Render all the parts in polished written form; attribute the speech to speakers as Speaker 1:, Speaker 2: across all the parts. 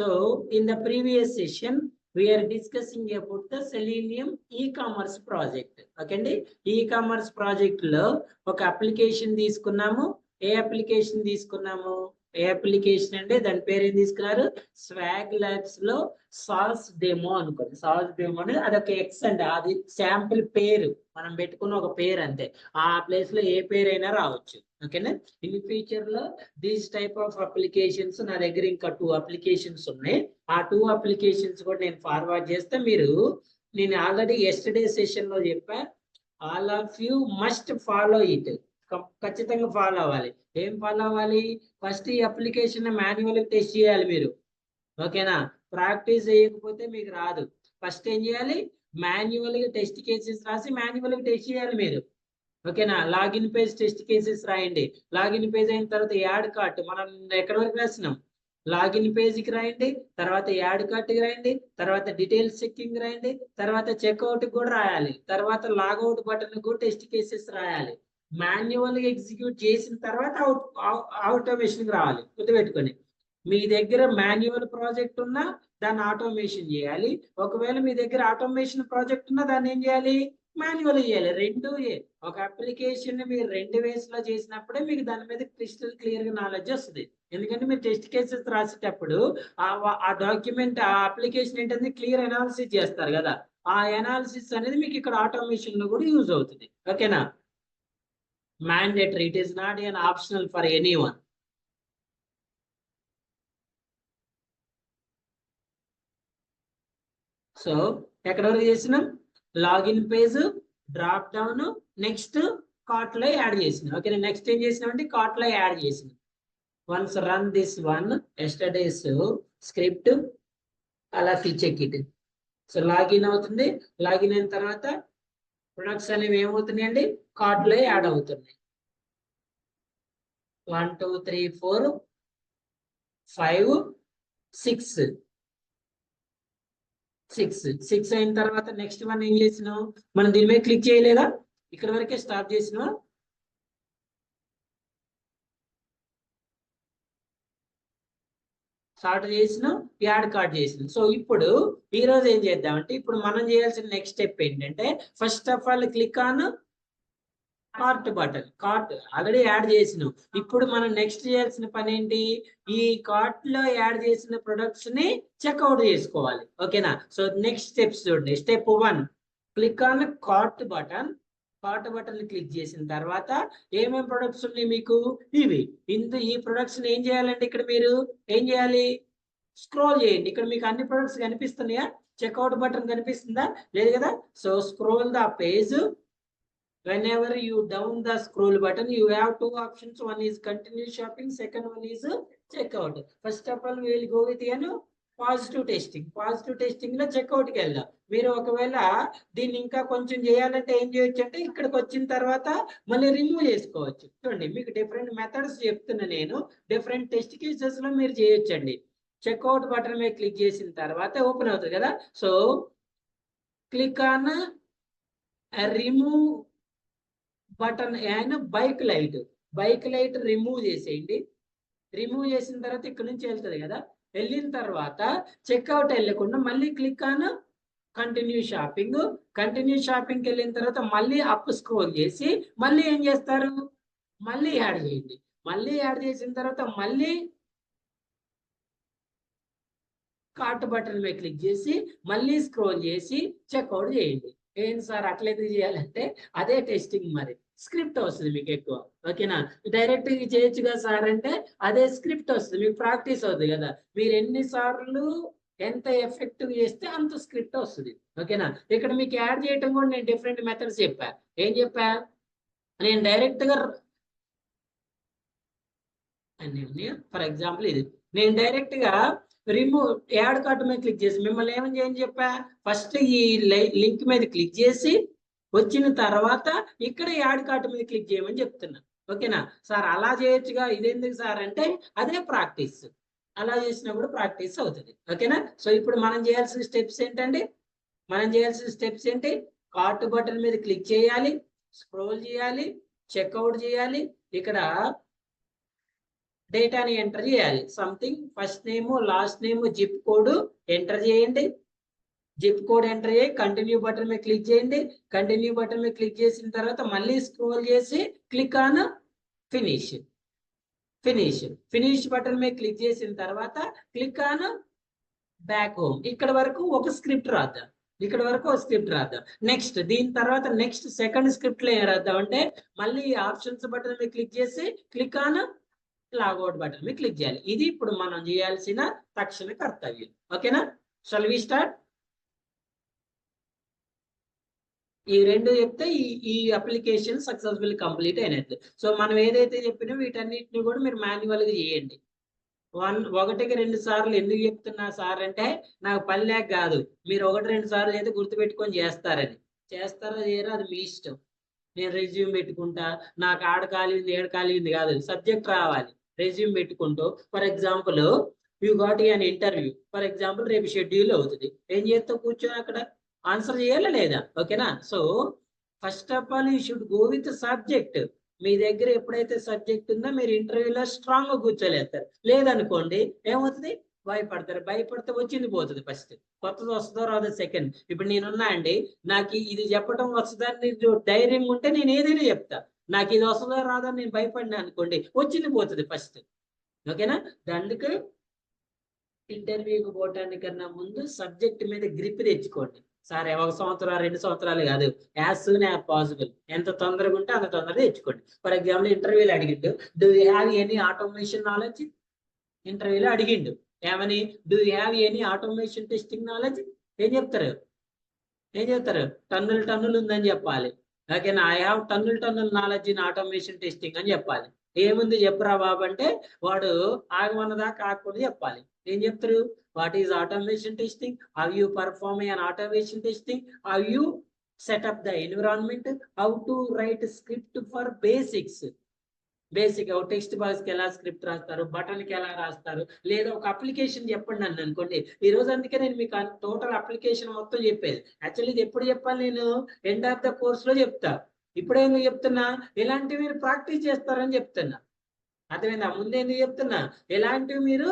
Speaker 1: So in the previous session, we are discussing about the Selenium e-commerce project. Okay, e-commerce project లో ఒక application తీసుకున్నాము. ఏ application తీసుకున్నాము? ఏ application అంటే దాని పేరు ఏం తీసుకున్నారు? స్వాగ్ ల్యాబ్స్ లో సాస్ డెమో అనుకోండి. సాస్ డెమో అనేది అదొక ఎక్స్ అండి, అది శాంపుల్ పేరు, మనం పెట్టుకున్న ఒక పేరు అంతే. ఆ ప్లేస్ లో ఏ పేరైనా రావచ్చు. ఓకేనా? ఇన్ ఫ్యూచర్ లో దీస్ టైప్ ఆఫ్ అప్లికేషన్స్ నా దగ్గర ఇంకా 2 అప్లికేషన్స్ ఉన్నాయి. ఆ 2 అప్లికేషన్స్ కూడా నేను ఫార్వర్డ్ చేస్తే నేను ఆల్రెడీ ఎస్టర్డే సెషన్ లో చెప్పా, all of you must follow it. ఖచ్చితంగా ఫాలో అవ్వాలి. ఏం ఫాలో అవ్వాలి? ఫస్ట్ ఈ అప్లికేషన్ మాన్యువల్ టెస్ట్ చేయాలి మీరు. ఓకేనా? ప్రాక్టీస్ చేయకపోతే మీకు రాదు. ఫస్ట్ ఏం చేయాలి? మాన్యువల్ గా టెస్ట్ కేసెస్ రాసి మాన్యువల్ గా టెస్ట్ చేయాలి మీరు. ఓకేనా? లాగిన్ పేజ్ టెస్ట్ కేసెస్ రాయండి. లాగిన్ పేజ్ అయిన తర్వాత యాడ్ కార్ట్ మనం ఎక్కడి వరకు రాసినాం? లాగిన్ పేజ్కి రాయండి, తర్వాత యాడ్ కార్ట్కి రాయండి, తర్వాత డీటెయిల్స్ చెక్కింగ్ రాయండి, తర్వాత చెక్అవుట్ కూడా రాయాలి, తర్వాత లాగౌట్ బటన్ కూడా టెస్ట్ కేసెస్ రాయాలి. మాన్యువల్ గా ఎగ్జిక్యూట్ చేసిన తర్వాత ఆటోమేషన్ రావాలి. గుర్తుపెట్టుకొని, మీ దగ్గర మాన్యువల్ ప్రాజెక్ట్ ఉన్నా దాన్ని ఆటోమేషన్ చేయాలి. ఒకవేళ మీ దగ్గర ఆటోమేషన్ ప్రాజెక్ట్ ఉన్నా దాన్ని ఏం చేయాలి? మాన్యువల్ చేయాలి. రెండు ఒక అప్లికేషన్ మీరు 2 వేస్ లో చేసినప్పుడే మీకు దాని మీద క్రిస్టల్ క్లియర్ గా నాలెడ్జ్ వస్తుంది. ఎందుకంటే మీరు టెస్ట్ కేసెస్ రాసేటప్పుడు ఆ డాక్యుమెంట్, ఆ అప్లికేషన్ ఏంటంటే క్లియర్ అనాలిసిస్ చేస్తారు కదా, ఆ అనాలిసిస్ అనేది మీకు ఇక్కడ ఆటోమేషన్ లో కూడా యూజ్ అవుతుంది. ఓకేనా? Mandatory, it is not an optional for anyone. So ఎక్కడ వరకు చేసినాం? Login page, drop down, next cart లో యాడ్ చేసిన. ఓకే, నెక్స్ట్ ఏం చేసినామంటే కార్ట్ లో యాడ్ చేసిన. Once run this one yesterday's script, అలా చెక్ ఇట్. సో లాగిన్ అవుతుంది. లాగిన్ అయిన తర్వాత ప్రొడక్ట్స్ అనేవి ఏమవుతున్నాయండి? కార్ట్ లో యాడ్ అవుతున్నాయి. 1 2 3 4 5 6 అయిన తర్వాత నెక్స్ట్ వన్ ఏం చేసినాం? మనం దీని మీద క్లిక్ చేయలేదా? ఇక్కడ వరకే స్టాప్ చేసినా. స్టార్ట్ చేసిన, యాడ్ కార్డ్ చేసిన. సో ఇప్పుడు ఈ రోజు ఏం చేద్దామంటే, ఇప్పుడు మనం చేయాల్సిన నెక్స్ట్ స్టెప్ ఏంటంటే, first of all click on cart button. Cart already add చేసినాం. ఇప్పుడు మనం నెక్స్ట్ చేయాల్సిన పని ఏంటి? ఈ కార్ట్ లో యాడ్ చేసిన ప్రొడక్ట్స్ ని చెక్అవుట్ చేసుకోవాలి. ఓకేనా? సో నెక్స్ట్ స్టెప్స్ చూడండి. Step 1, click on cart button. Cart button click చేసిన తర్వాత ఏమేమి ప్రొడక్ట్స్ ఉన్నాయి మీకు? ఇవి. ఈ ప్రొడక్ట్స్ ఏం చేయాలంటే, ఇక్కడ మీరు ఏం చేయాలి? స్క్రోల్ చేయండి. ఇక్కడ మీకు అన్ని ప్రొడక్ట్స్ కనిపిస్తున్నాయా? చెక్అవుట్ బటన్ కనిపిస్తుందా? లేదు కదా? So scroll the page. Whenever you down the scroll button, you have 2 options. One is continue shopping, second one is checkout. First of all, we will go with positive testing. Positive testing లో చెక్అవుట్కి వెళ్దాం. మీరు ఒకవేళ దీన్ని ఇంకా కొంచెం చేయాలంటే ఏం చేయొచ్చు అంటే, ఇక్కడికి వచ్చిన తర్వాత మళ్ళీ రిమూవ్ చేసుకోవచ్చు. చూడండి, మీకు డిఫరెంట్ మెథడ్స్ చెప్తున్నా నేను. డిఫరెంట్ టెస్ట్ కేసెస్ లో మీరు చేయొచ్చండి. చెక్అవుట్ బటన్ మీద క్లిక్ చేసిన తర్వాత ఓపెన్ అవుతుంది కదా. So click on remove button and bike light remove చేసేయండి. రిమూవ్ చేసిన తర్వాత ఇక్కడ నుంచి వెళ్తుంది కదా. వెళ్ళిన తర్వాత చెక్అవుట్ వెళ్ళకుండా మళ్ళీ click on continue shopping. Continue షాపింగ్కి వెళ్ళిన తర్వాత మళ్ళీ అప్ స్క్రోల్ చేసి మళ్ళీ ఏం చేస్తారు? మళ్ళీ యాడ్ చేయండి. మళ్ళీ యాడ్ చేసిన తర్వాత మళ్ళీ కార్ట్ బటన్ మీద క్లిక్ చేసి మళ్ళీ స్క్రోల్ చేసి చెక్అవుట్ చేయండి. ఏంటి సార్ అట్లయితే చేయాలంటే, అదే టెస్టింగ్. మరి స్క్రిప్ట్ వస్తుంది మీకు ఎక్కువ. ఓకేనా? డైరెక్ట్ చేయొచ్చుగా సార్ అంటే, అదే స్క్రిప్ట్ వస్తుంది మీకు, ప్రాక్టీస్ అవుతుంది కదా. మీరు ఎన్నిసార్లు ఎంత ఎఫెక్టివ్ చేస్తే అంత స్క్రిప్ట్ వస్తుంది. ఓకేనా? ఇక్కడ మీకు యాడ్ చేయటం కూడా నేను డిఫరెంట్ మెథడ్స్ చెప్పా. ఏం చెప్పా? నేను డైరెక్ట్ గా, ఫర్ ఎగ్జాంపుల్ ఇది, నేను డైరెక్ట్ గా రిమూవ్ యాడ్ కార్ట్ మీద క్లిక్ చేసి మిమ్మల్ని ఏమని చేయని చెప్పా? ఫస్ట్ ఈ లింక్ మీద క్లిక్ చేసి వచ్చిన తర్వాత ఇక్కడ యాడ్ కార్ట్ మీద క్లిక్ చేయమని చెప్తున్నా. ఓకేనా? సార్ అలా చేయొచ్చుగా, ఇదెందుకు సార్ అంటే, అదే ప్రాక్టీస్. అలా చేసినా కూడా ప్రాక్టీస్ అవుతుంది. ఓకేనా? సో ఇప్పుడు మనం చేయాల్సిన స్టెప్స్ ఏంటండి? కార్ట్ బటన్ మీద క్లిక్ చేయాలి, స్క్రోల్ చేయాలి, చెక్అవుట్ చేయాలి. ఇక్కడ డేటాని ఎంటర్ చేయాలి. Something first name last name zip code enter చేయండి. జిప్ కోడ్ ఎంటర్ చేయి, కంటిన్యూ బటన్ మీద క్లిక్ చేయండి. కంటిన్యూ బటన్ మీద క్లిక్ చేసిన తర్వాత మళ్ళీ స్క్రోల్ చేసి click on finish. Finish button మీద క్లిక్ చేసిన తర్వాత క్లిక్ ఆన్ బ్యాక్ హోమ్. ఇక్కడ వరకు ఒక స్క్రిప్ట్ రాద్దాం. నెక్స్ట్ దీని తర్వాత నెక్స్ట్ సెకండ్ స్క్రిప్ట్ లో ఏం రాద్దాం అంటే మళ్ళీ ఆప్షన్స్ బటన్ మీద క్లిక్ చేసి క్లిక్ ఆన్ లాగౌట్ బటన్ మీద క్లిక్ చేయాలి. ఇది ఇప్పుడు మనం చేయాల్సిన తక్షణ కర్తవ్యం. ఓకేనా? Shall we start? ఈ రెండు చెప్తే ఈ అప్లికేషన్ సక్సెస్ఫుల్ కంప్లీట్ అయినట్టు. సో మనం ఏదైతే చెప్పినా వీటన్నిటిని కూడా మీరు మాన్యువల్ గా చేయండి. ఒకటికి 2 సార్లు ఎందుకు చెప్తున్నా సార్ అంటే నాకు పని లేక కాదు, మీరు 1-2 సార్లు అయితే గుర్తుపెట్టుకొని చేస్తారని. చేస్తారో చేయరో అది మీ ఇష్టం. నేను రెజ్యూమ్ పెట్టుకుంటా, నాకు ఆడ ఖాళీ ఉంది ఏడు ఖాళీ ఉంది కాదు, సబ్జెక్ట్ రావాలి. రెజ్యూమ్ పెట్టుకుంటూ for example you got an interview for example రేపు షెడ్యూల్ అవుతుంది. ఏం చేస్తావు? కూర్చొని అక్కడ ఆన్సర్ చేయాలా లేదా? ఓకేనా? So first of all you should go with subject. మీ దగ్గర ఎప్పుడైతే సబ్జెక్ట్ ఉందో మీరు ఇంటర్వ్యూలో స్ట్రాంగ్ గా కూర్చోలేస్తారు. లేదనుకోండి ఏమవుతుంది? భయపడితే వచ్చింది పోతుంది. ఫస్ట్ కొత్తది వస్తుందో రాదో సెకండ్. ఇప్పుడు నేనున్నా అండి, నాకు ఇది చెప్పడం వస్తుందని ధైర్యం ఉంటే నేను ఏదైనా చెప్తా. నాకు ఇది వస్తుందో రాదో నేను భయపడినా అనుకోండి, వచ్చింది పోతుంది ఫస్ట్. ఓకేనా? అందుకే ఇంటర్వ్యూకి పోవటానికన్నా ముందు సబ్జెక్ట్ మీద గ్రిప్ తెచ్చుకోండి. సార్ 1 సంవత్సరం 2 సంవత్సరాలు కాదు, యాజ్ సూన్ యాజ్ పాసిబుల్. ఎంత తొందరగా ఉంటే అంత తొందరగా తెచ్చుకోండి. ఫర్ ఎగ్జాంపుల్ ఇంటర్వ్యూలో అడిగిండు, do you have any automation knowledge? ఇంటర్వ్యూలో అడిగిండు ఏమని? Do you have any automation testing knowledge? ఏం చెప్తారు? టన్నులు ఉందని చెప్పాలి. ఓకేనా? ఐ హ్యావ్ టన్నుల నాలెడ్జ్ ఇన్ ఆటోమేషన్ టెస్టింగ్ అని చెప్పాలి. ఏముంది చెప్పరా బాబు అంటే వాడు ఆగమన్నదాకా ఆగకుండా చెప్పాలి. ఏం చెప్తారు? What is automation testing? How you perform an automation testing? How you set up the environment? How to write script for basics? Basic text box కి ఎలా స్క్రిప్ట్ రాస్తారు, బటన్ కి ఎలా రాస్తారు, లేదా ఒక అప్లికేషన్ చెప్పండి అని అనుకోండి. ఈ రోజు అందుకే నేను మీకు టోటల్ అప్లికేషన్ మొత్తం చెప్పేది. యాక్చువల్లీ ఇది ఎప్పుడు చెప్పాలి? నేను ఎండ్ ఆఫ్ ద కోర్స్ లో చెప్తా. ఇప్పుడే ఎందుకు చెప్తున్నా? ఇలాంటివి మీరు ప్రాక్టీస్ చేస్తారని చెప్తున్నా. అర్థమైందా? ముందే ఎందుకు చెప్తున్నా? ఎలాంటివి మీరు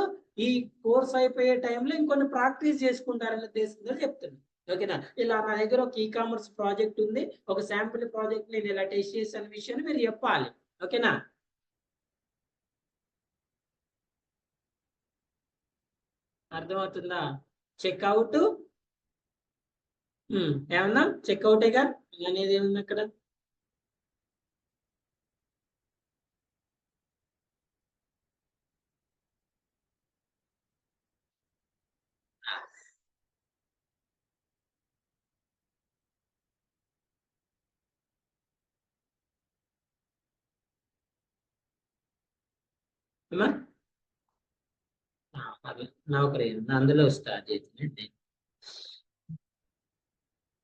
Speaker 1: ఈ కోర్స్ అయిపోయే టైంలో ఇంకొన్ని ప్రాక్టీస్ చేసుకుంటారని ఉద్దేశంతో చెప్తున్నా. ఓకేనా? ఇలా నా దగ్గర ఒక కామర్స్ ప్రాజెక్ట్ ఉంది, ఒక శాంపుల్ ప్రాజెక్ట్ నేను ఇలా టెస్ట్ చేసిన విషయాన్ని మీరు చెప్పాలి. ఓకేనా? అర్థమవుతుందా? చెక్అవుట్ ఏమన్నా చెక్అవుటేగా అనేది ఏముంది అక్కడ? అదే నౌకరీ అందులో స్టార్ట్ చేసింది.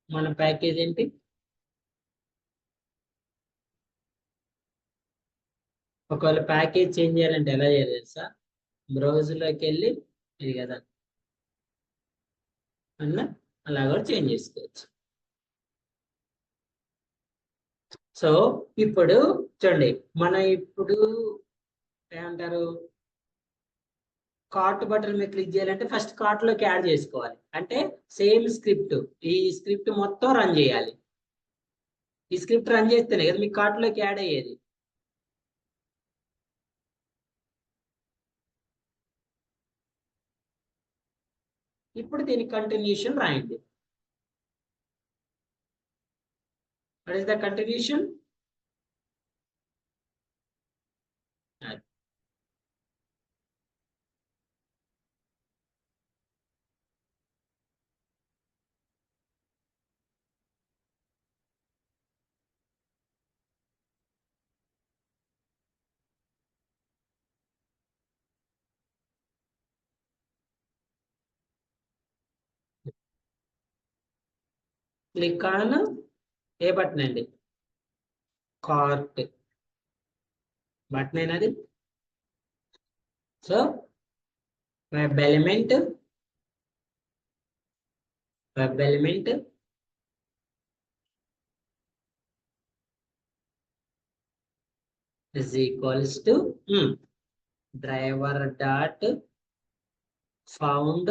Speaker 1: మన ప్యాకేజ్ ఏంటి? ఒకవేళ ప్యాకేజ్ చేంజ్ చేయాలంటే ఎలా చేయాలి తెలుసా? బ్రౌజర్లోకి వెళ్ళి ఇది కదా అన్న అలా కూడా చేంజ్ చేసుకోవచ్చు. సో ఇప్పుడు చూడండి, మనం ఇప్పుడు ఏమంటారు, కార్ట్ బటన్ మీద క్లిక్ చేయాలంటే ఫస్ట్ కార్ట్ లోకి యాడ్ చేసుకోవాలి. అంటే సేమ్ స్క్రిప్ట్, ఈ స్క్రిప్ట్ మొత్తం రన్ చేయాలి. ఈ స్క్రిప్ట్ రన్ చేస్తేనే కదా మీకు కార్ట్ లోకి యాడ్ అయ్యేది. ఇప్పుడు దీని కంటిన్యూషన్ రాయండి. What is the continuation? Click on a button అండి? కార్ట్ బటన్ అయినది. So web element is equals to driver dot found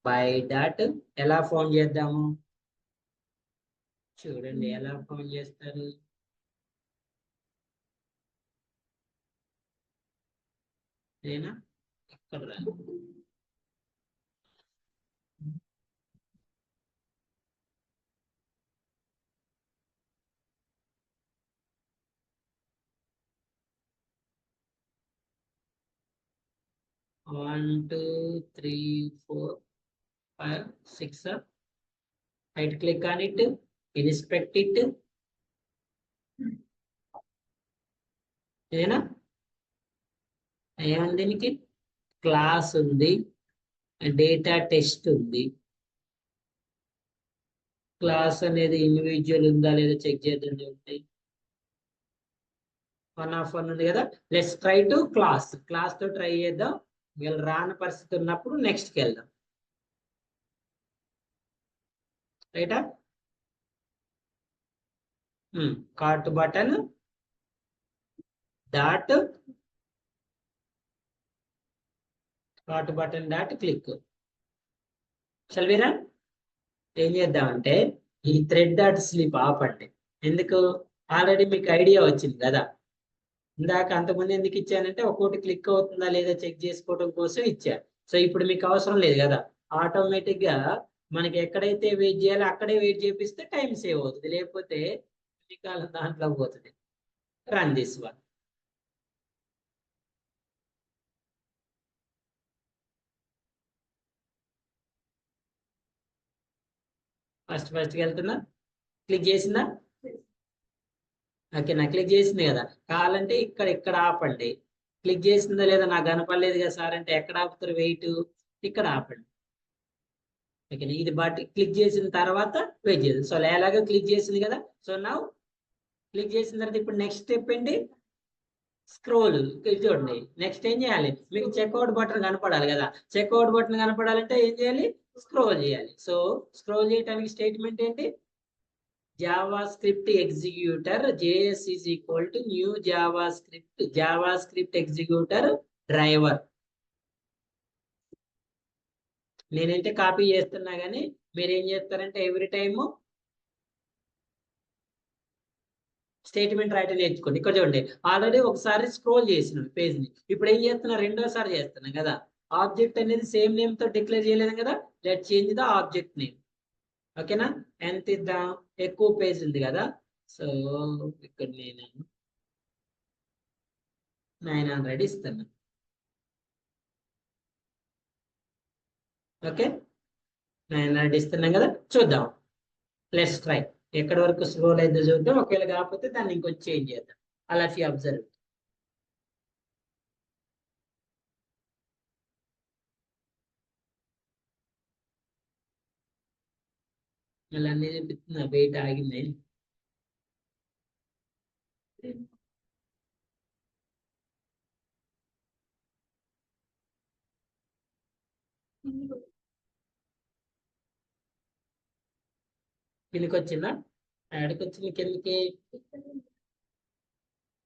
Speaker 1: by dot ఎలా ఫౌండ్ చేద్దాము చూడండి ఎలా ఫౌండ్ చేస్తారు నేనా ఇక్కడ రా 1 2 3 4 5 6 right click on it inspect it ఏనా ఏముంది దీనికి క్లాస్ ఉంది డేటా టెస్ట్ ఉంది క్లాస్ అనేది ఇండివిజువల్ ఉందా లేదా చెక్ చేద్దాం చూడండి 1 of 1 ఉంది కదా లెట్స్ ట్రై టు క్లాస్ తో ట్రై చేద్దాం వీళ్ళు రాని పరిస్థితి ఉన్నప్పుడు నెక్స్ట్ కి వెళ్దాం రైటా కార్ట్ బటన్ డాట్ క్లిక్ చల్వీరా ఏం చేద్దామంటే ఈ థ్రెడ్ డాట్ స్లీప్ ఆపండి ఎందుకు ఆల్రెడీ మీకు ఐడియా వచ్చింది కదా ఇందాక అంతకుముందు ఎందుకు ఇచ్చానంటే ఒక్కోటి క్లిక్ అవుతుందా లేదా చెక్ చేసుకోవడం కోసం ఇచ్చా సో ఇప్పుడు మీకు అవసరం లేదు కదా ఆటోమేటిక్ గా మనకి ఎక్కడైతే వెయిట్ చేయాలో అక్కడే వెయిట్ చేపిస్తే టైం సేవ్ అవుతుంది లేకపోతే దాంట్లో పోతుంది రన్ దిస్ వన్ ఫస్ట్ వెళ్తున్నా క్లిక్ చేసిందా ఓకే నా క్లిక్ చేసింది కదా కావాలంటే ఇక్కడ ఆపండి క్లిక్ చేసిందా లేదా నాకు కనపడలేదు కదా సార్ అంటే ఎక్కడ ఆపుతారు వెయిట్ ఇక్కడ ఆపండి ఓకే ఇది బట్ క్లిక్ చేసిన తర్వాత వెయిట్ చేయాలి సో ఎలాగో క్లిక్ చేసింది కదా సో నా క్లిక్ చేసిన తర్వాత ఇప్పుడు నెక్స్ట్ స్టెప్ ఏంటి స్క్రోల్ చూడండి నెక్స్ట్ ఏం చేయాలి మీకు చెక్అవుట్ బటన్ కనపడాలి కదా చెక్అవుట్ బటన్ కనపడాలంటే ఏం చేయాలి స్క్రోల్ చేయాలి సో స్క్రోల్ చేయడానికి స్టేట్మెంట్ ఏంటి JavaScript executor JS is equal to new JavaScript executor driver నేనైతే కాపీ చేస్తున్నా కానీ మీరు ఏం చేస్తారంటే ఎవ్రీ టైమ్ స్టేట్మెంట్ రాయటం నేర్చుకోండి ఇక్కడ చూడండి ఆల్రెడీ ఒకసారి స్క్రోల్ చేసిన పేజ్ ని ఇప్పుడు ఏం చేస్తున్నా రెండోసారి చేస్తున్నా కదా ఆబ్జెక్ట్ అనేది సేమ్ నేమ్ తో డిక్లేర్ చేయలేదు కదా let change the object name ఓకేనా ఎంత ఇద్దాం ఎక్కువ పేజ్ ఉంది కదా సో ఇక్కడ నేను 900 ఇస్తాను ఓకే 900 ఇస్తున్నాం కదా చూద్దాం లెట్స్ ట్రై ఎక్కడి వరకు స్క్రోల్ అయితే చూద్దాం ఒకవేళ కాకపోతే దాన్ని ఇంకొంచెం చేంజ్ చేద్దాం అలా అబ్జర్వ్ మళ్ళీ అన్ని చూపిస్తున్నా వెయిట్ ఆగింది కిందకి వచ్చిందా యాడ్కి వచ్చింది కిందకి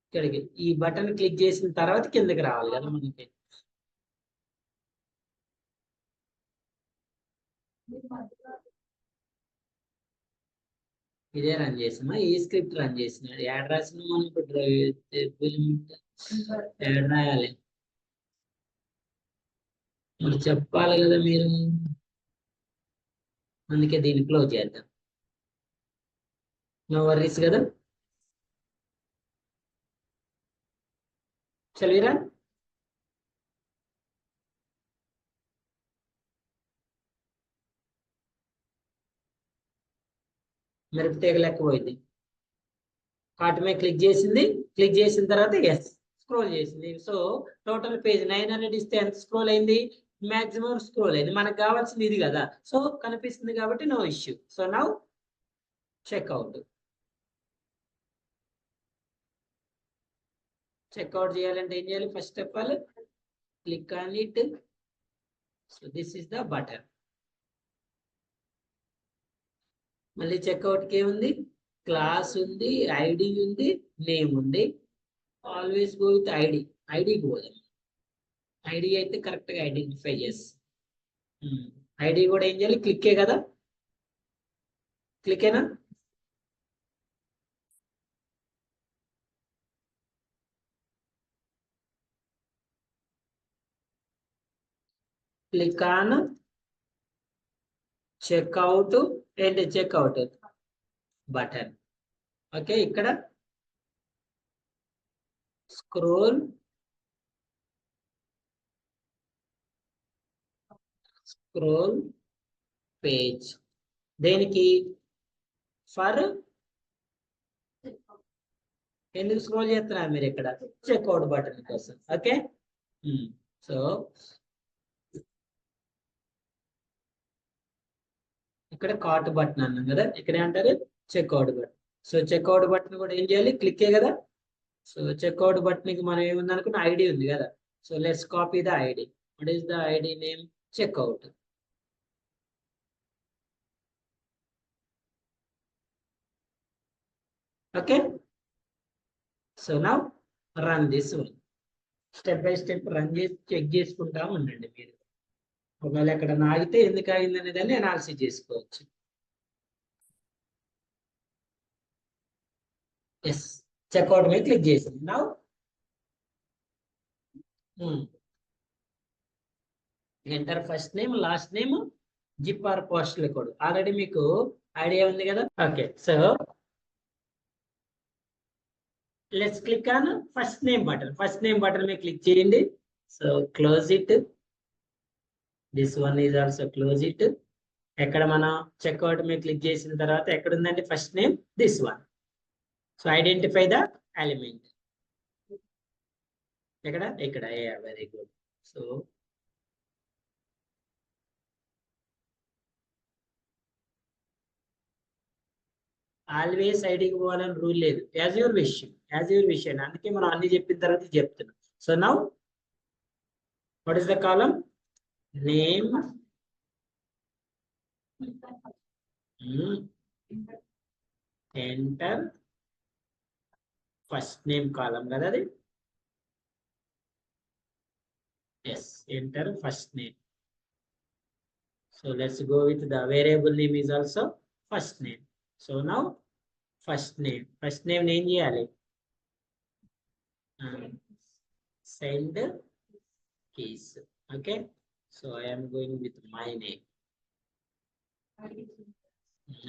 Speaker 1: ఇక్కడికి ఈ బటన్ క్లిక్ చేసిన తర్వాత కిందకి రావాలి కదా మనకి ఇదే రన్ చేసామా ఈ స్క్రిప్ట్ రన్ చేసిన యాడ్ రాసిన మనం ఇప్పుడు యాడ్ రాయాలి మరి చెప్పాలి కదా మీరు అందుకే దీన్ని క్లోజ్ చేద్దాం నో వర్రీస్ కదా చలిరా మిరప తీగ లెక్క పోయింది కార్ట్ మీద క్లిక్ చేసిన తర్వాత ఎస్ స్క్రోల్ చేసింది సో టోటల్ పేజ్ 900 ఇస్తే ఎంత స్క్రోల్ అయింది మాక్సిమం స్క్రోల్ అయింది మనకు కావాల్సింది ఇది కదా సో కనిపిస్తుంది కాబట్టి no issue so now checkout checkout చేయాలంటే ఏం చేయాలి first of all click on it so this is the button మళ్ళీ చెక్అవుట్కి ఏముంది క్లాస్ ఉంది, ఐడి ఉంది, నేమ్ ఉంది. Always go with ID. ఐడికి పోదాం. ఐడి అయితే కరెక్ట్ గా ఐడెంటిఫై చేస్తాం. ఐడి కూడా ఏం చేయాలి? క్లిక్కే కదా, క్లిక్కేనా? Click on checkout. ఏంటి చెక్అవుట్ బటన్. ఓకే, ఇక్కడ స్క్రోల్ పేజ్. దేనికి? ఫర్ ఎందుకు స్క్రోల్ చేస్తున్నారు మీరు ఇక్కడ? చెక్అవుట్ బటన్ కోసం. ఓకే, సో ఇక్కడ కార్ట్ బటన్ అన్నాం కదా, ఇక్కడ ఏమంటారు? Checkout button. So checkout button కూడా ఏం చేయాలి? క్లిక్కే కదా. సో చెక్అవుట్ బటన్ కి మనం ఏముంది అనుకున్న ఐడి ఉంది కదా. So let's copy the ID. What is the ID name? Checkout. Okay, so now run this one. Step by step run చేసి చెక్ చేసుకుంటా ఉండండి మీరు. ఒకవేళ ఎక్కడ ఆగితే ఎందుకు ఆగింది అనేది అనాలిసిస్ చేసుకోవచ్చు. ఎస్, చెక్అవుట్ మీద క్లిక్ చేసింది. Now enter first name, last name, zip or postal code. Already మీకు ఐడియా ఉంది కదా. Okay, so let's click on first name button. First name button మీద క్లిక్ చేయండి. So close it. This one is also close it. ఎక్కడ మనం checkout మీద click చేసిన తర్వాత ఎక్కడ ఉందండి first name? This one. So identify the element. ఎక్కడ? ఇక్కడ. Very good. సో ఆల్వేస్ ఐడికి పోవాలని రూల్ లేదు. యాజ్ యువర్ విషయం, యాజ్ యువర్ విషయం. అందుకే మనం అన్ని చెప్పిన తర్వాత చెప్తున్నాం. So now what is the column? Name, enter first name column కదా అది. Yes, enter first name. So let's go with the variable name is also first name. So now first name ఏం చేయాలి? Send keys. Okay, so I'm going with my name.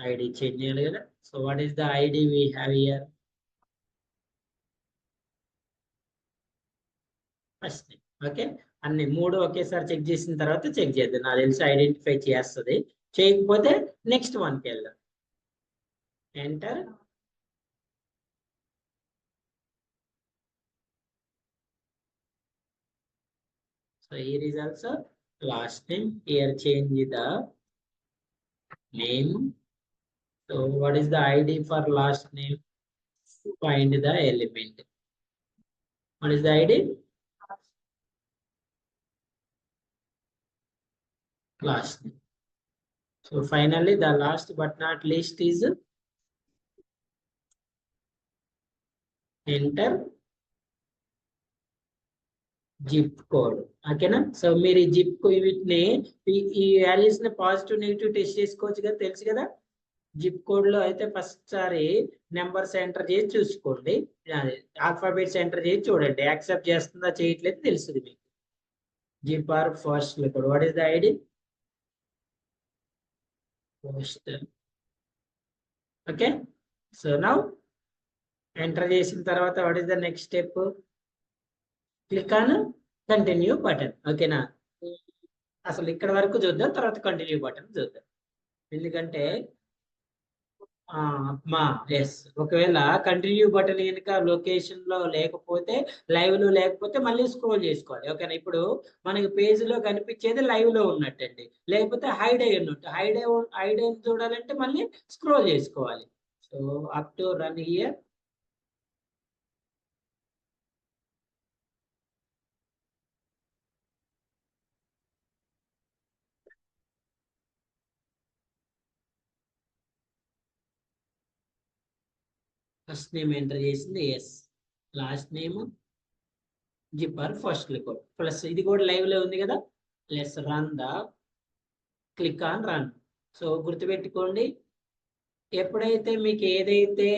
Speaker 1: ID change చేయాలి కదా. So what is the ID we have here? First name. Okay, అన్ని మూడు ఒకేసారి check చేసిన తర్వాత check చేద్దాం. నాకు తెలిసి ఐడెంటిఫై చేస్తుంది. చేయకపోతే నెక్స్ట్ వన్కి వెళ్దాం. Enter. So here is also last name. Here change the name. So what is the ID for last name? Find the element. What is the ID? Last name. So finally the last but not least is enter zip code. ఓకేనా? So మీరు ఈ zip వీటిని ఈ values ని positive negative test చేసుకోవచ్చు కదా, తెలుసు కదా. జిప్ కోడ్ లో అయితే ఫస్ట్ సారి నెంబర్స్ ఎంటర్ చేసి చూసుకోండి. ఆల్ఫాబెట్స్ ఎంటర్ చేసి చూడండి. యాక్సెప్ట్ చేస్తుందా చేయట్లేదు తెలుస్తుంది మీకు. Zip or postal code. What is the ID? Postal. Okay, so now enter చేసిన తర్వాత what is the next step? Click on continue button. ఓకేనా? అసలు ఇక్కడ వరకు చూద్దాం, తర్వాత కంటిన్యూ బటన్ చూద్దాం. ఎందుకంటే మా ఎస్, ఒకవేళ కంటిన్యూ బటన్ కనుక లొకేషన్ లో లేకపోతే, లైవ్ లో లేకపోతే మళ్ళీ స్క్రోల్ చేసుకోవాలి. ఓకేనా? ఇప్పుడు మనకి పేజ్ లో కనిపించేది లైవ్ లో ఉన్నట్టండి, లేకపోతే హైడ్ అయి ఉన్నట్టు. హైడ్ అయిన చూడాలంటే మళ్ళీ స్క్రోల్ చేసుకోవాలి. So up to run here. First name enter చేసింది yes, last name zipper first code plus ఇది కూడా లైవ్ లో ఉంది కదా. Let's run the click on run. So గుర్తుపెట్టుకోండి, ఎప్పుడైతే మీకు ఏదైతే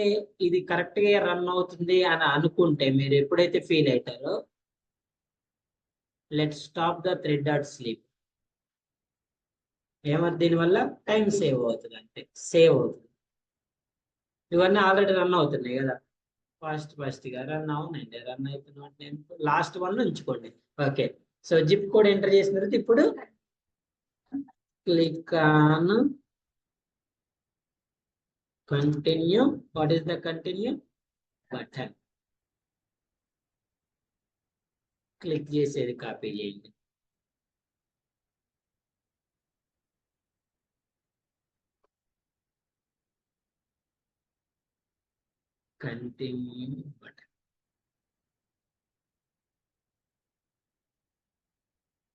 Speaker 1: ఇది కరెక్ట్ గా రన్ అవుతుంది అని అనుకుంటే, మీరు ఎప్పుడైతే ఫీల్ అవుతారో let stop the thread dot sleep. ఏమవుతుంది దీనివల్ల? టైం సేవ్ అవుతుంది, అంటే సేవ్ అవుతుంది. ఇవన్నీ ఆల్రెడీ రన్ అవుతున్నాయి కదా, ఫస్ట్ గా రన్ అవునండి, రన్ అవుతున్నట్టు లాస్ట్ వన్ ఉంచుకోండి. Okay, so zip code enter చేసిన తర్వాత ఇప్పుడు click on continue. What is the continue button? Click చేసేది కాపీ చేయండి. Continue button.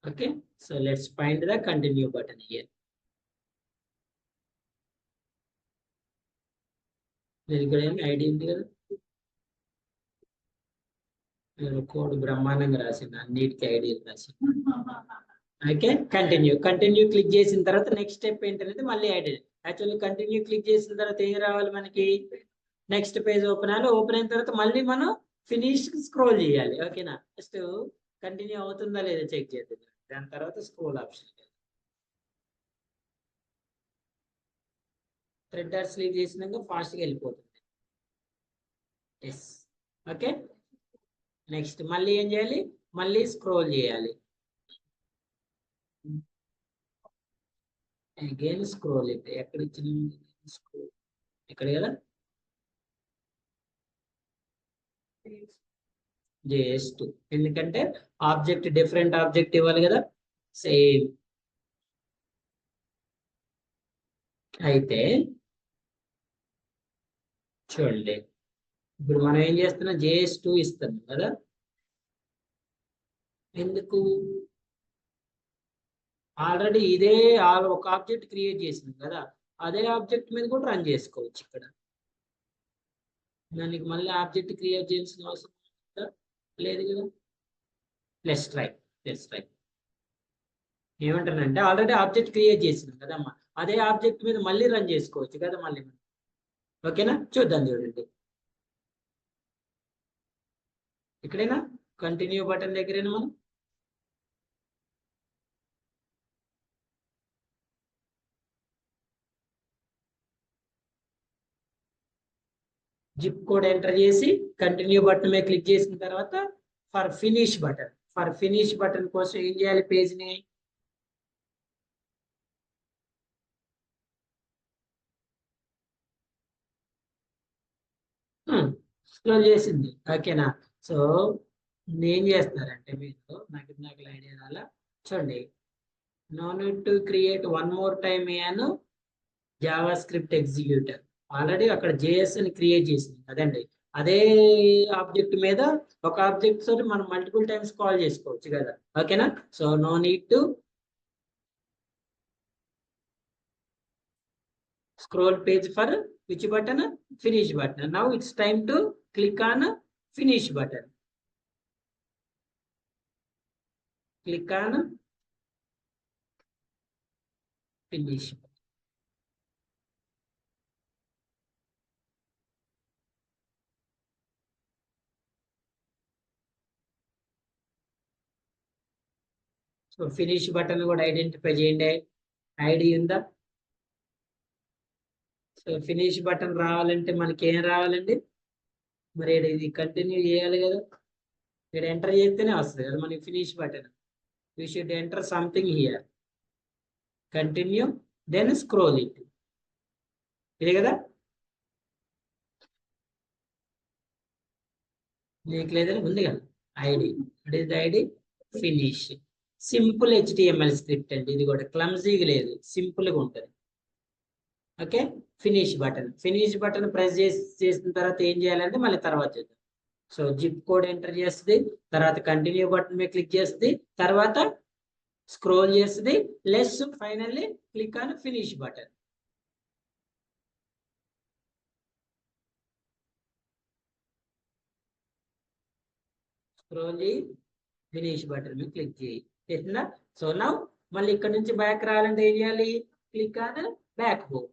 Speaker 1: Okay, so let's find the continue button here. ఇక్కడ ఐడి ఉంది కదా, కోడ్ బ్రహ్మాండంగా రాసింది, అన్నిటికీ ఐడి రాసింది. ఓకే, కంటిన్యూ క్లిక్ చేసిన తర్వాత నెక్స్ట్ స్టెప్ ఏంటనేది మళ్ళీ ఐడి. యాక్చువల్లీ కంటిన్యూ క్లిక్ చేసిన తర్వాత ఏం రావాలి మనకి? నెక్స్ట్ పేజ్ ఓపెన్ అవ్వాలి. ఓపెన్ అయిన తర్వాత మళ్ళీ మనం ఫినిష్ స్క్రోల్ చేయాలి. ఓకేనా, ఫస్ట్ కంటిన్యూ అవుతుందా లేదా చెక్ చేద్దాం, దాని తర్వాత scroll option. Thread dot sleep చేసినాక ఫాస్ట్గా వెళ్ళిపోతుంది. Yes, okay. నెక్స్ట్ మళ్ళీ ఏం చేయాలి? మళ్ళీ స్క్రోల్ చేయాలి. Again scroll. ఎక్కడ ఇచ్చిన స్క్రోల్? ఇక్కడ కదా, JS2. ఎందుకంటే ఆబ్జెక్ట్ డిఫరెంట్ ఆబ్జెక్ట్ ఇవ్వాలి కదా, సేమ్. అయితే చూడండి, ఇప్పుడు మనం ఏం చేస్తున్నాం? JS2 ఇస్తున్నాం కదా. ఎందుకు? ఆల్రెడీ ఇదే ఒక ఆబ్జెక్ట్ క్రియేట్ చేసింది కదా, అదే ఆబ్జెక్ట్ మీద కూడా రన్ చేసుకోవచ్చు. ఇక్కడ దానికి మళ్ళీ ఆబ్జెక్ట్ క్రియేట్ చేయాల్సిన అవసరం లేదు కదా. Let's try. ఏమంటానంటే ఆల్రెడీ ఆబ్జెక్ట్ క్రియేట్ చేసింది కదమ్మా, అదే ఆబ్జెక్ట్ మీద మళ్ళీ రన్ చేసుకోవచ్చు కదా మళ్ళీ. ఓకేనా, చూద్దాం. చూడండి, ఇక్కడేనా కంటిన్యూ బటన్ దగ్గరేనా మనం? జిప్ కోడ్ ఎంటర్ చేసి కంటిన్యూ బటన్ మీద క్లిక్ చేసిన తర్వాత ఫర్ ఫినిష్ బటన్ కోసం ఏం చేయాలి? పేజ్ని స్క్రోల్ చేసింది. ఓకేనా, సో ఏం చేస్తారంటే మీరు, నాకు ఐడియా రాలా, చూడండి. No need to create one more time అను జావా స్క్రిప్ట్ ఎగ్జిక్యూటర్. ఆల్రెడీ అక్కడ JS అని క్రియేట్ చేసింది కదండి, అదే ఆబ్జెక్ట్ మీద ఒక ఆబ్జెక్ట్ తోటి మనం మల్టిపుల్ టైమ్స్ కాల్ చేసుకోవచ్చు కదా. ఓకేనా, so no need to scroll page for which button? Finish button. Now it's time to click on finish button. Click on finish. So finish button కూడా ఐడెంటిఫై చేయండి, ID ఉందా? So finish button రావాలంటే మనకి ఏం రావాలండి? మరి ఇది కంటిన్యూ చేయాలి కదా, ఇక్కడ ఎంటర్ చేస్తేనే వస్తుంది కదా మనకి finish button. You should enter something here, continue, then scroll it. ఇదే కదా, నీకు లేదని ఉంది కదా ID. What is the ID? Finish. Simple HTML script అండి, ఇది కూడా క్లమ్జీగా లేదు, సింపుల్గా ఉంటుంది. ఓకే, ఫినిష్ బటన్ ప్రెస్ చేసిన తర్వాత ఏం చేయాలంటే మళ్ళీ తర్వాత చేద్దాం. సో జిప్ కోడ్ ఎంటర్ చేస్తుంది, తర్వాత కంటిన్యూ బటన్ మీద క్లిక్ చేస్తుంది, తర్వాత స్క్రోల్ చేస్తుంది, less finally click on finish button. Scroll చేయి, ఫినిష్ బటన్ మీద క్లిక్ చేయి. చేసిందా? సో నౌ మళ్ళీ ఇక్కడ నుంచి బ్యాక్ రావాలంటే ఏం చేయాలి? Click on back home.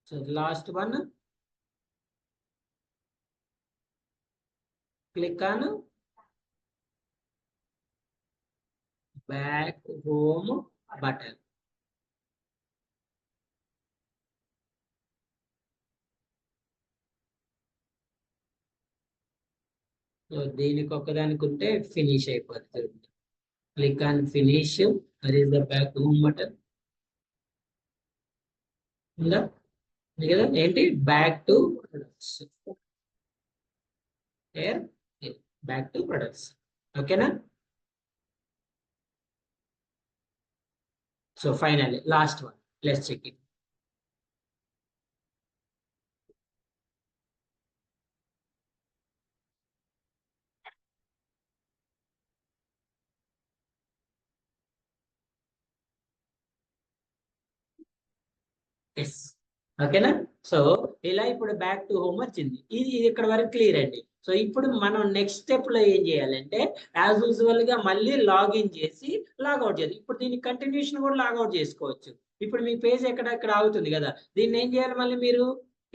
Speaker 1: So last one, click on back home button. So దీనికి ఒక్కదానికి ఉంటే ఫినిష్ అయిపోతుంది. Click on finish. That is the back home button. ఉందా? కదా ఏంటి? Back to products. Back to products. ఓకేనా? So finally last one, let's check it. Yes. ఓకేనా? So ఇలా ఇప్పుడు బ్యాక్ టు హోమ్ వచ్చింది. ఇది ఇక్కడ వరకు క్లియర్ అండి. సో ఇప్పుడు మనం నెక్స్ట్ స్టెప్ లో ఏం చేయాలంటే యాజ్ యూజువల్ గా మళ్ళీ లాగిన్ చేసి లాగౌట్ చేయాలి. ఇప్పుడు దీని కంటిన్యూషన్ కూడా లాగౌట్ చేసుకోవచ్చు. ఇప్పుడు మీ పేజ్ ఎక్కడెక్కడ ఆగుతుంది కదా, దీన్ని ఏం చేయాలి? మళ్ళీ మీరు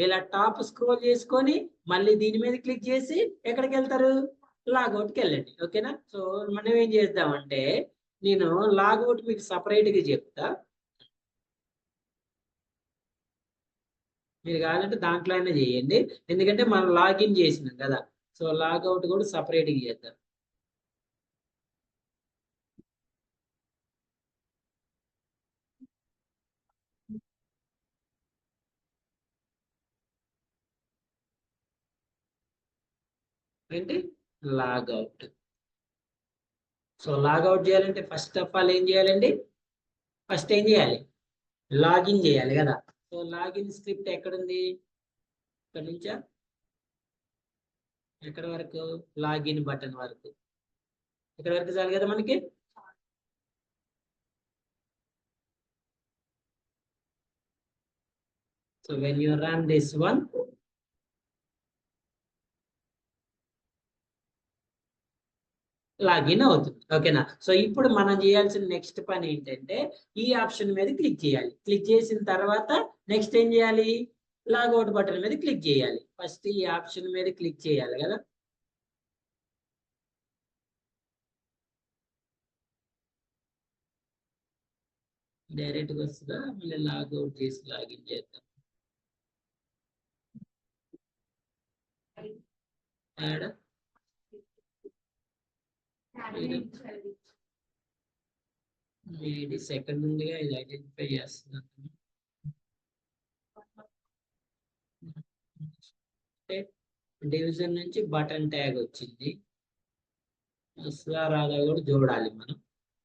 Speaker 1: ఇలా టాప్ స్క్రోల్ చేసుకొని మళ్ళీ దీని మీద క్లిక్ చేసి ఎక్కడికి వెళ్తారు? లాగౌట్కి వెళ్ళండి. ఓకేనా? సో మనం ఏం చేద్దామంటే నేను లాగౌట్ మీకు సపరేట్ గా చెప్తా. మీరు కావాలంటే దాంట్లో అయినా చేయండి, ఎందుకంటే మనం లాగిన్ చేసినాం కదా. సో లాగౌట్ కూడా సపరేట్గా చేద్దాం. ఏంటి? లాగౌట్. సో లాగౌట్ చేయాలంటే ఫస్ట్ ఆఫ్ ఆల్ ఏం చేయాలండి? ఫస్ట్ ఏం చేయాలి? లాగిన్ చేయాలి కదా. సో లాగిన్ స్క్రిప్ట్ ఎక్కడుంది? ఇక్కడ నుంచా ఎక్కడ వరకు? లాగిన్ బటన్ వరకు. ఇక్కడ వరకు చాలు కదా మనకి. So when you run this one, login అవుతుంది. ఓకేనా? సో ఇప్పుడు మనం చేయాల్సిన నెక్స్ట్ పని ఏంటంటే ఈ ఆప్షన్ మీద క్లిక్ చేయాలి. క్లిక్ చేసిన తర్వాత నెక్స్ట్ ఏం చేయాలి? లాగౌట్ బటన్ మీద క్లిక్ చేయాలి. ఫస్ట్ ఈ ఆప్షన్ మీద క్లిక్ చేయాలి కదా. డైరెక్ట్గా వస్తుందా? మళ్ళీ లాగౌట్ చేసి లాగిన్ చేద్దాం. యాడ్ ఇది సెకండ్ ఉందిగా, ఇది ఐడెంటిఫై చేస్తున్నాను. డివిజన్ నుంచి బటన్ ట్యాగ్ వచ్చింది. రాదా కూడా చూడాలి మనం.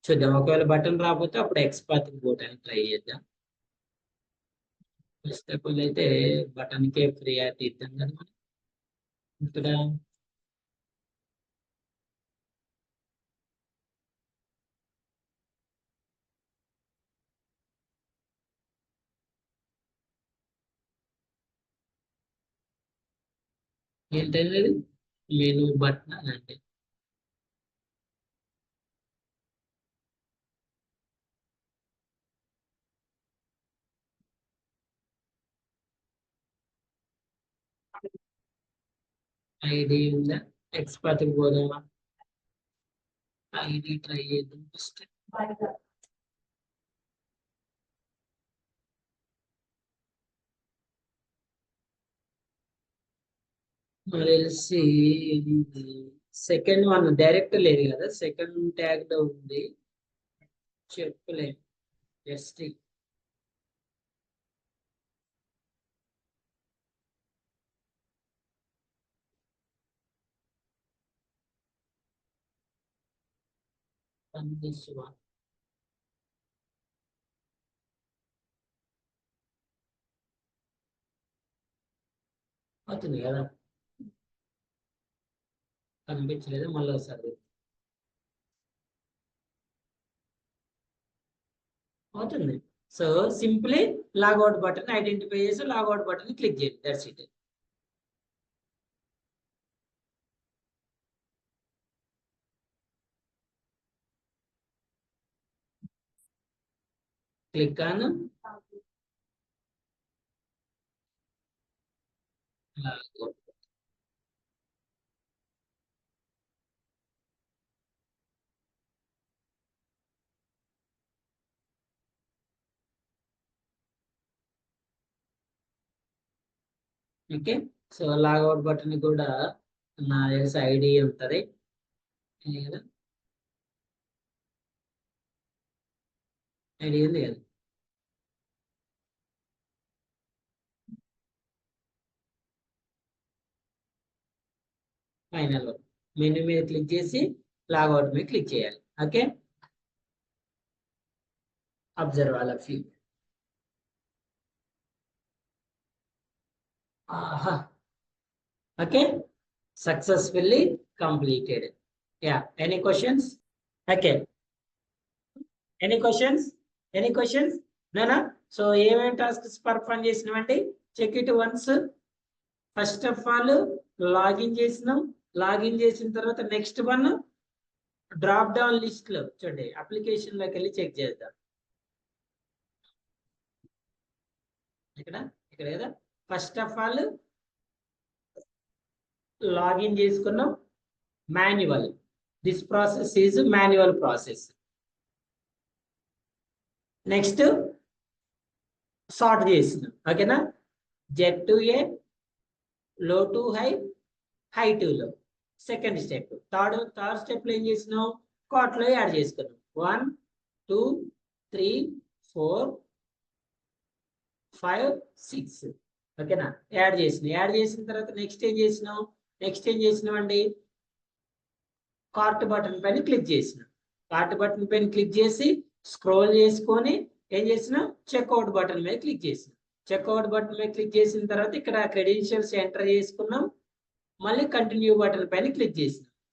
Speaker 1: చూద్దాం, ఒకవేళ బటన్ రాకపోతే అప్పుడు ఎక్స్పాత్ బోట్ అని ట్రై చేద్దాం. ఫస్ట్ ఆఫ్ ఆల్ అయితే బటన్ కే ప్రియారిటీ ఇద్దాం కదా మనం. ఇక్కడ ఏంటంటే మెనూ బటన్ అంటే ఐడి ఉందా? ఎక్స్పాత్ పోదామా? ఐడి ట్రై చేద్దాం ఫస్ట్. తెలిసి సెకండ్ వన్ డైరెక్ట్ లేదు కదా, సెకండ్ ట్యాగ్ లో ఉంది. చెప్పలేదు జస్ట్. అవుతుంది కదా, కనిపించలేదు. మళ్ళీ ఒకసారి అవుతుంది. So simply logout button identify చేసి లాగౌట్ బటన్ క్లిక్ చేయండి. That's it. click on logout. Okay, so logout button కూడా నా ఐడి ఉంటుంది కదా, ఐడి ఉంది కదా. ఫైనల్ మెనూ మీద క్లిక్ చేసి లాగౌట్ మీద క్లిక్ చేయాలి. Okay, observe all of you. Okay, successfully completed. Yeah, any questions? Okay, any questions? Any questions? నానా, సో ఏమేమి టాస్క్స్ పర్ఫామ్ చేసినామండి? Check it once. First of all login చేసినాం. Login చేసిన తర్వాత next one drop down list లో చూడండి, application లోకి వెళ్ళి చెక్ చేద్దాం. ఇక్కడ ఇక్కడ కదా, ఫస్ట్ ఆఫ్ ఆల్ లాగిన్ చేసుకున్నాం. Manual, this process is manual process. Next sort చేసినాం. ఓకేనా, జెడ్ టు ఏ, లో టు హై, హై టు లో. Second step. థర్డ్ స్టెప్ లో ఏం చేసినాం? కాట్ లో యాడ్ చేసుకున్నాం. 1 2 3 4 5 6. ఓకేనా, యాడ్ చేసిన తర్వాత నెక్స్ట్ ఏం చేసినాం అండి? కార్ట్ బటన్ పైన క్లిక్ చేసినాం. కార్ట్ బటన్ పైన క్లిక్ చేసి స్క్రోల్ చేసుకొని ఏం చేసినాం? చెక్అవుట్ బటన్ మీద క్లిక్ చేసినాం. చెక్అవుట్ బటన్ మీద క్లిక్ చేసిన తర్వాత ఇక్కడ క్రెడెన్షియల్స్ ఎంటర్ చేసుకున్నాం. మళ్ళీ కంటిన్యూ బటన్ పైన క్లిక్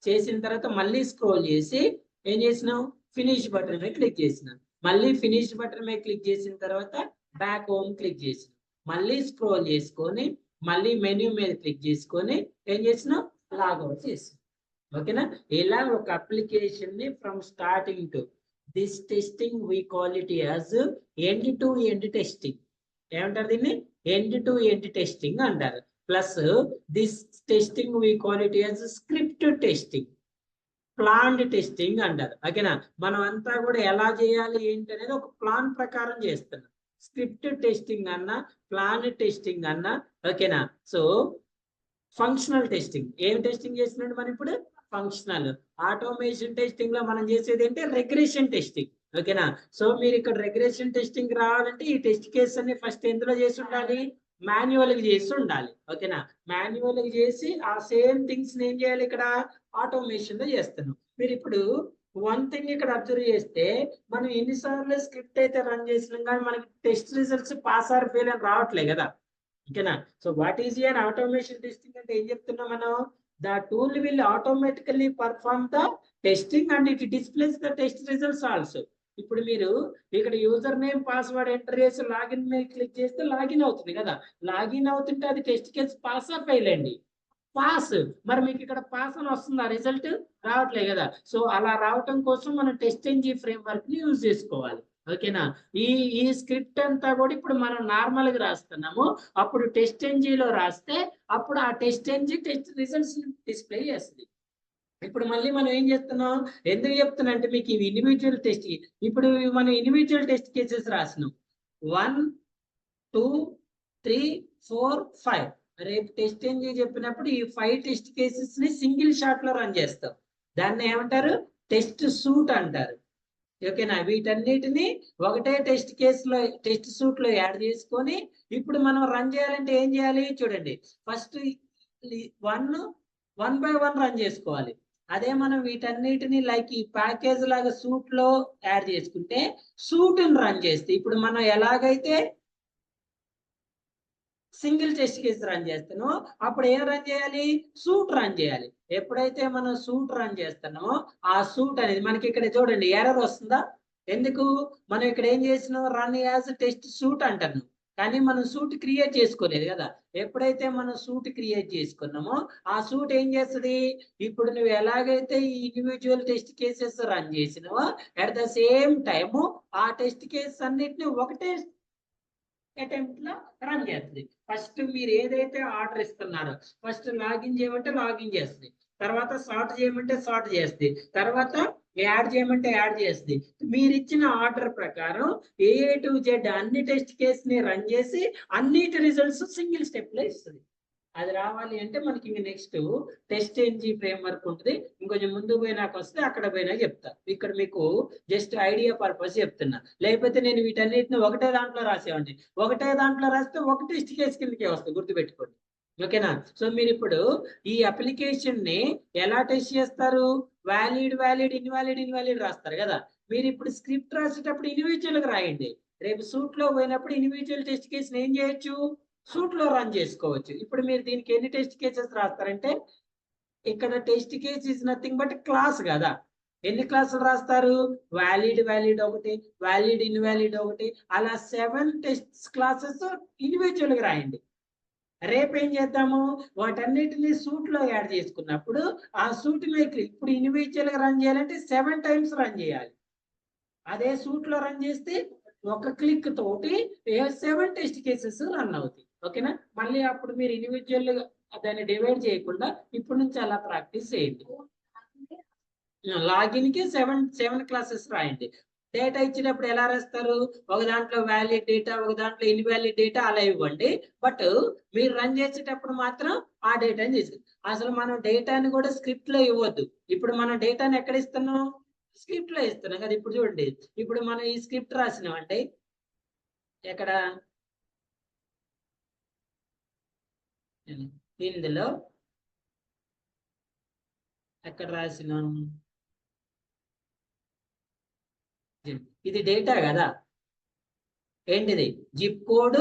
Speaker 1: చేసిన తర్వాత మళ్ళీ స్క్రోల్ చేసి ఏం చేసినాం? ఫినిష్ బటన్ మీద క్లిక్ చేసినాం. మళ్ళీ ఫినిష్ బటన్ మీద క్లిక్ చేసిన తర్వాత బ్యాక్ హోమ్ క్లిక్ చేసినాం. మళ్ళీ స్క్రోల్ చేసుకొని మళ్ళీ మెన్యూ మీద క్లిక్ చేసుకొని ఏం చేసినాం? లాగౌట్ చేసినాం. ఓకేనా, ఇలా ఒక అప్లికేషన్ ని from starting to this testing we call it as end to end testing. ఏమంటారు దీన్ని? ఎండ్ టు ఎండ్ టెస్టింగ్ అంటారు. Plus this testing we call it as script testing, planned testing అంటారు. ఓకేనా, మనం అంతా కూడా ఎలా చేయాలి ఏంటి అనేది ఒక ప్లాన్ ప్రకారం చేస్తున్నాం. స్క్రిప్ట్ టెస్టింగ్ అన్నా, ప్లాన్ టెస్టింగ్ అన్నా. ఓకేనా, సో ఫంక్షనల్ టెస్టింగ్. ఏం టెస్టింగ్ చేస్తున్నాడు మనం ఇప్పుడు? ఫంక్షనల్. ఆటోమేషన్ టెస్టింగ్ లో మనం చేసేది ఏంటి? Regression testing. ఓకేనా, సో మీరు ఇక్కడ రెగ్రెషన్ టెస్టింగ్ రావాలంటే ఈ టెస్ట్ కేసు అన్ని ఫస్ట్ ఎందులో చేసి ఉండాలి? మాన్యువల్ గా చేసి ఉండాలి. ఓకేనా, మాన్యువల్ గా చేసి ఆ సేమ్ థింగ్స్ ఏం చేయాలి? ఇక్కడ ఆటోమేషన్ లో చేస్తున్నాం. మీరు ఇప్పుడు వన్ థింగ్ ఇక్కడ అబ్జర్వ్ చేస్తే మనం ఎన్నిసార్లు స్క్రిప్ట్ అయితే రన్ చేసినాం కానీ మనకి test results pass or fail అని రావట్లేదు కదా. ఓకేనా, so what is an automation testing అంటే ఏం చెప్తున్నాం మనం? The tool will automatically perform the testing and it displays the test results also. ఇప్పుడు మీరు ఇక్కడ యూజర్ నేమ్ పాస్వర్డ్ ఎంటర్ చేసి లాగిన్ మీద క్లిక్ చేస్తే లాగిన్ అవుతుంది కదా. లాగిన్ అవుతుంటే అది టెస్ట్ కేసు పాస్ ఆ ఫెయిల్ అండి? పాస్. మరి మీకు ఇక్కడ పాస్ అని వస్తుందా? రిజల్ట్ రావట్లేదు కదా. సో అలా రావటం కోసం మనం టెస్ట్-ng ఫ్రేమ్వర్క్ ని యూజ్ చేసుకోవాలి. ఓకేనా, ఈ స్క్రిప్ట్ అంతా కూడా ఇప్పుడు మనం నార్మల్ గా రాస్తున్నాము. అప్పుడు టెస్ట్-ng లో రాస్తే అప్పుడు ఆ టెస్ట్-ng టెస్ట్ రిజల్ట్స్ డిస్ప్లే చేస్తుంది. ఇప్పుడు మళ్ళీ మనం ఏం చేస్తున్నాం? ఎందుకు చెప్తున్నా అంటే మీకు ఇవి ఇండివిజువల్ టెస్ట్. ఇప్పుడు మనం ఇండివిజువల్ టెస్ట్ కేసెస్ రాసినాం. 1 2 3 4 5. రేపు టెస్ట్-ng చెప్పినప్పుడు ఈ 5 టెస్ట్ కేసెస్ ని సింగిల్ షాట్ లో రన్ చేస్తాం. దాన్ని ఏమంటారు? టెస్ట్ సూట్ అంటారు. ఓకేనా, వీటన్నిటిని ఒకటే టెస్ట్ కేసులో టెస్ట్ సూట్ లో యాడ్ చేసుకొని ఇప్పుడు మనం రన్ చేయాలంటే ఏం చేయాలి? చూడండి, ఫస్ట్ 1 by 1 రన్ చేసుకోవాలి. అదే మనం వీటన్నిటిని లైక్ ఈ ప్యాకేజ్ లాగా సూట్ లో యాడ్ చేసుకుంటే సూట్ ని రన్ చేస్తే ఇప్పుడు మనం ఎలాగైతే సింగిల్ టెస్ట్ కేసు రన్ చేస్తానో అప్పుడు ఏం రన్ చేయాలి? సూట్ రన్ చేయాలి. ఎప్పుడైతే మనం సూట్ రన్ చేస్తున్నామో ఆ సూట్ అనేది మనకి ఇక్కడ చూడండి ఎర్రర్ వస్తుందా? ఎందుకు? మనం ఇక్కడ ఏం చేసినాం? రన్ యాజ్ టెస్ట్ సూట్ అంటాను. కానీ మనం సూట్ క్రియేట్ చేసుకోలేదు కదా. ఎప్పుడైతే మనం సూట్ క్రియేట్ చేసుకున్నామో ఆ సూట్ ఏం చేస్తుంది, ఇప్పుడు నువ్వు ఎలాగైతే ఈ ఇండివిజువల్ టెస్ట్ కేసెస్ రన్ చేసినావో అట్ ద సేమ్ టైము ఆ టెస్ట్ కేసెస్ అన్నిటిని ఒకటే అటెంప్ట్ లో రన్ చేస్తుంది. ఫస్ట్ మీరు ఏదైతే ఆర్డర్ ఇస్తున్నారో ఫస్ట్ లాగిన్ చేయమంటే లాగిన్ చేస్తుంది, తర్వాత సార్ట్ చేయమంటే సార్ట్ చేస్తుంది, తర్వాత యాడ్ చేయమంటే యాడ్ చేస్తుంది. మీరు ఇచ్చిన ఆర్డర్ ప్రకారం ఏ టు జెడ్ అన్ని టెస్ట్ కేస్ ని రన్ చేసి అన్నిటి రిజల్ట్స్ సింగిల్ స్టెప్ లో ఇస్తుంది. అది రావాలి అంటే మనకి ఇంక నెక్స్ట్ టెస్ట్ ఎన్జీ ఫ్రేమ్వర్క్ ఉంటుంది. ఇంకొంచెం ముందు పోయినాక వస్తే అక్కడ పోయినా చెప్తా. ఇక్కడ మీకు జస్ట్ ఐడియా పర్పస్ చెప్తున్నా. లేకపోతే నేను వీటన్నిటిని ఒకటే దాంట్లో రాసేవండి. ఒకటే దాంట్లో రాస్తే ఒక టెస్ట్ కేసు కిందకే వస్తుంది, గుర్తుపెట్టుకోండి. ఓకేనా. సో మీరు ఇప్పుడు ఈ అప్లికేషన్ ని ఎలా టెస్ట్ చేస్తారు, వ్యాలిడ్ వ్యాలిడ్ ఇన్వాలిడ్ ఇన్వాలిడ్ రాస్తారు కదా. మీరు ఇప్పుడు స్క్రిప్ట్ రాసేటప్పుడు ఇండివిజువల్ గా రాయండి. రేపు సూట్ లో పోయినప్పుడు ఇండివిజువల్ టెస్ట్ కేసుని ఏం చేయొచ్చు, సూట్ లో రన్ చేసుకోవచ్చు. ఇప్పుడు మీరు దీనికి ఎన్ని టెస్ట్ కేసెస్ రాస్తారంటే, ఇక్కడ test case is nothing but class కదా. ఎన్ని క్లాసులు రాస్తారు, వ్యాలిడ్ వ్యాలిడ్ ఒకటి, వ్యాలిడ్ ఇన్వాలిడ్ ఒకటి, అలా 7 టెస్ట్ క్లాసెస్ ఇండివిజువల్ గా రాయండి. రేపు ఏం చేద్దాము, వాటన్నిటిని సూట్ లో యాడ్ చేసుకున్నప్పుడు ఆ సూట్ మేక్ ఇప్పుడు ఇండివిజువల్ గా రన్ చేయాలంటే 7 times రన్ చేయాలి. అదే సూట్ లో రన్ చేస్తే ఒక క్లిక్ తోటి 7 టెస్ట్ కేసెస్ రన్ అవుతాయి. ఓకేనా. మళ్ళీ అప్పుడు మీరు ఇండివిజువల్ గా దాన్ని డివైడ్ చేయకుండా ఇప్పటి నుంచి అలా ప్రాక్టీస్ చేయండి. లాగిన్ కి 7 క్లాసెస్ రాయండి. డేటా ఇచ్చినప్పుడు ఎలా రాస్తారు, ఒక దాంట్లో వ్యాలిడ్ డేటా, ఒక దాంట్లో ఇన్వాలిడ్ డేటా అలా ఇవ్వండి. బట్ మీరు రన్ చేసేటప్పుడు మాత్రం ఆ డేటాని తీసుకుంటాం. అసలు మనం డేటాని కూడా స్క్రిప్ట్ లో ఇవ్వద్దు. ఇప్పుడు మనం డేటాని ఎక్కడ ఇస్తున్నాం, స్క్రిప్ట్ లో ఇస్తున్నాం కదా. ఇప్పుడు చూడండి, ఇప్పుడు మనం ఈ స్క్రిప్ట్ రాసినాం అంటే ఎక్కడ ఇందులో ఎక్కడ రాసినాం, ఇది డేటా కదా. ఏంటిది, zip code,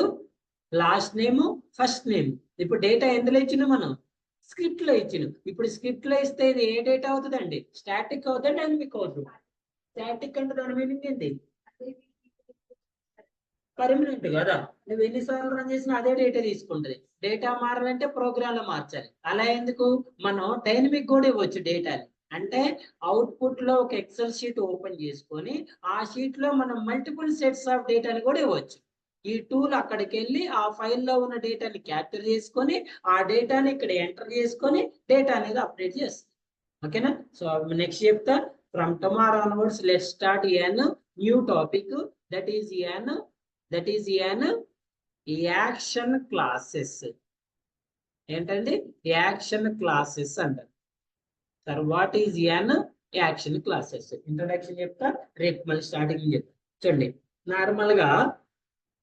Speaker 1: last name, first name. ఇప్పుడు డేటా ఎందులో ఇచ్చినాం మనం, స్క్రిప్ట్ లో ఇచ్చినాం. ఇప్పుడు స్క్రిప్ట్ లో ఇస్తే ఇది ఏ డేటా అవుతుందండి, స్టాటిక్ అవుతుంది, డైనమిక్ అవుతుంది. స్టాటిక్ అంటే దాని మీనింగ్ ఏంటి, పర్మనెంట్ కదా. నువ్వు ఎన్నిసార్లు రన్ చేసినా అదే డేటా తీసుకుంటది. డేటా మారాలంటే ప్రోగ్రామ్ లో మార్చాలి. అలా ఎందుకు, మనం డైనమిక్ కూడా ఇవ్వచ్చు డేటాని. అంటే అవుట్పుట్ లో ఒక ఎక్సెల్ షీట్ ఓపెన్ చేసుకొని ఆ షీట్ లో మనం మల్టిపుల్ సెట్స్ ఆఫ్ డేటాని కూడా ఇవ్వచ్చు. ఈ టూల్ అక్కడికి వెళ్ళి ఆ ఫైల్లో ఉన్న డేటాని క్యాప్చర్ చేసుకొని ఆ డేటాని ఇక్కడ ఎంటర్ చేసుకొని డేటా అనేది అప్డేట్ చేస్తుంది. ఓకేనా. సో నెక్స్ట్ చెప్తా, from tomorrow onwards let's start an new topic, that is an action classes. ఏంటండి, యాక్షన్ క్లాసెస్ అంటారు. Sir what is an action classes, introduction చెప్తా, రేపు మళ్ళీ స్టార్టింగ్ చెప్తా. చూడండి నార్మల్ గా,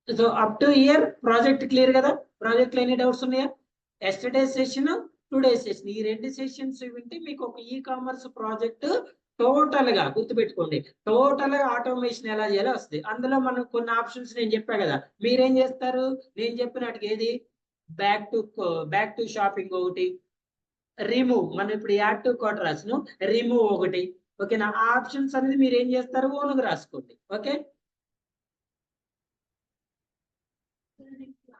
Speaker 1: so up to here project clear కదా. ప్రాజెక్ట్ లో ఎన్ని డౌట్స్ ఉన్నాయా, ఎస్టర్డే సెషన్, టుడే సెషన్, ఈ 2 సెషన్స్ వింటే మీకు ఒక ఈ కామర్స్ ప్రాజెక్ట్ టోటల్ గా గుర్తుపెట్టుకోండి. టోటల్ గా ఆటోమేషన్ ఎలా చేయాలో వస్తుంది. అందులో మనం కొన్ని ఆప్షన్స్ నేను చెప్పా కదా, మీరేం చేస్తారు, నేను చెప్పినట్టుగా ఏది, బ్యాక్ టు షాపింగ్ ఒకటి, రిమూవ్, మనం ఇప్పుడు యాడ్ టు కార్ట్ రాసిన రిమూవ్ ఒకటి. ఓకేనా. ఆ ఆప్షన్స్ అనేది మీరు ఏం చేస్తారు, ఓన్గా రాసుకోండి. ఓకే.